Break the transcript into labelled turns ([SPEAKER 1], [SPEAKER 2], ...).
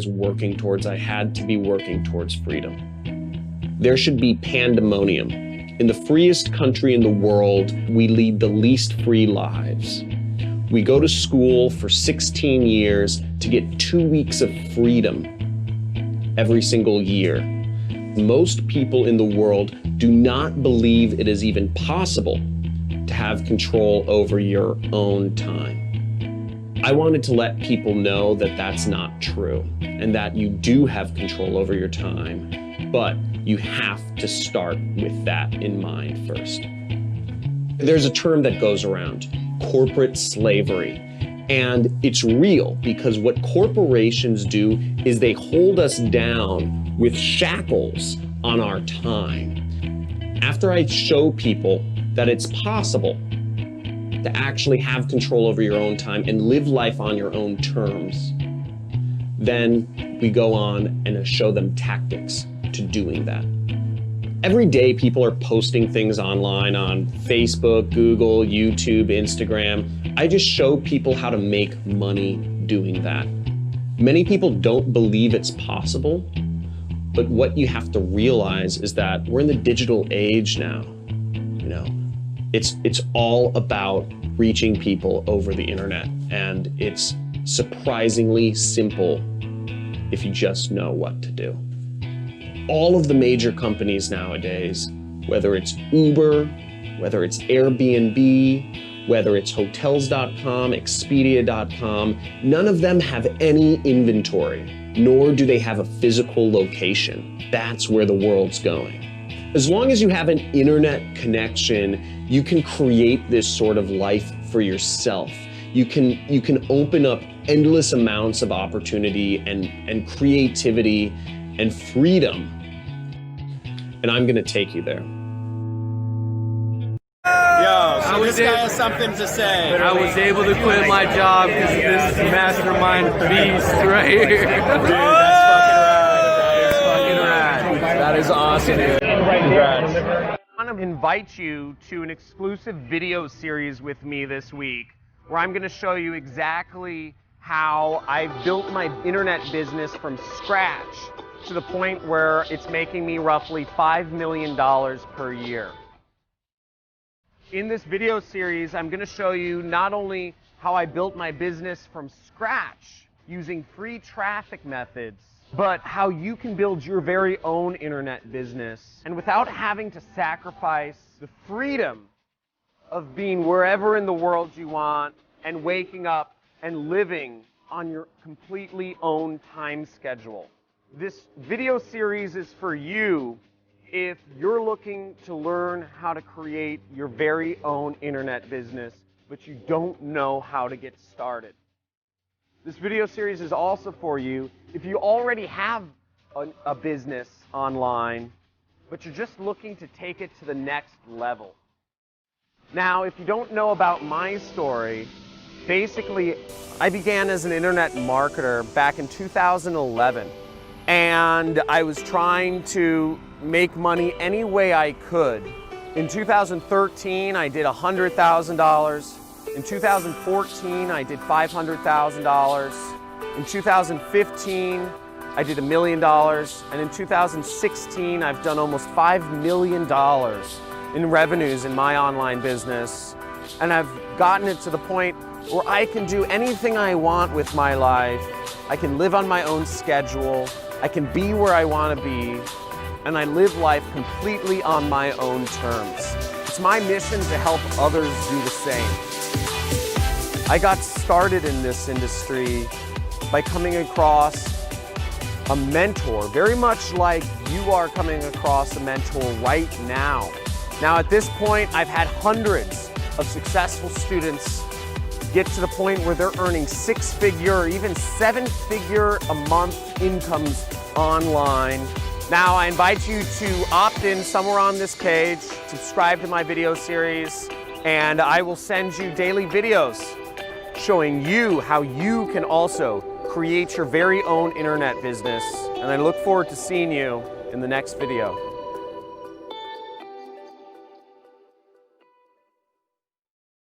[SPEAKER 1] was working towards. I had to be working towards freedom. There should be pandemonium. In the freest country in the world, we lead the least free lives. We go to school for 16 years to get 2 weeks of freedom every single year. Most people in the world do not believe it is even possible to have control over your own time. I wanted to let people know that that's not true and that you do have control over your time, but you have to start with that in mind first. There's a term that goes around, corporate slavery, and it's real because what corporations do is they hold us down with shackles on our time. After I show people that it's possible to actually have control over your own time and live life on your own terms, then we go on and show them tactics to doing that. Every day people are posting things online on Facebook, Google, YouTube, Instagram. I just show people how to make money doing that. Many people don't believe it's possible, but what you have to realize is that we're in the digital age now. It's all about reaching people over the internet, and it's surprisingly simple if you just know what to do. All of the major companies nowadays, whether it's Uber, whether it's Airbnb, whether it's Hotels.com, Expedia.com, none of them have any inventory, nor do they have a physical location. That's where the world's going. As long as you have an internet connection, you can create this sort of life for yourself. You can open up endless amounts of opportunity and creativity and freedom. And I'm gonna take you there.
[SPEAKER 2] Yo, so this guy has something to say.
[SPEAKER 3] I was able to quit my job because of this mastermind beast right here.
[SPEAKER 2] Dude, that's fucking rad. That is fucking rad. That is awesome, dude. Congrats.
[SPEAKER 3] I want to invite you to an exclusive video series with me this week where I'm going to show you exactly how I built my internet business from scratch to the point where it's making me roughly $5 million per year. In this video series, I'm going to show you not only how I built my business from scratch using free traffic methods, but how you can build your very own internet business and without having to sacrifice the freedom of being wherever in the world you want and waking up and living on your completely own time schedule. This video series is for you if you're looking to learn how to create your very own internet business, but you don't know how to get started. This video series is also for you if you already have a business online, but you're just looking to take it to the next level. Now, if you don't know about my story, basically, I began as an internet marketer back in 2011, and I was trying to make money any way I could. In 2013, I did $100,000. In 2014, I did $500,000. In 2015, I did $1 million. And in 2016, I've done almost $5 million in revenues in my online business. And I've gotten it to the point where I can do anything I want with my life. I can live on my own schedule. I can be where I want to be. And I live life completely on my own terms. It's my mission to help others do the same. I got started in this industry by coming across a mentor, very much like you are coming across a mentor right now. Now at this point, I've had hundreds of successful students get to the point where they're earning six-figure or even seven-figure a month incomes online. Now I invite you to opt in somewhere on this page, subscribe to my video series, and I will send you daily videos showing you how you can also create your very own internet business. And I look forward to seeing you in the next video.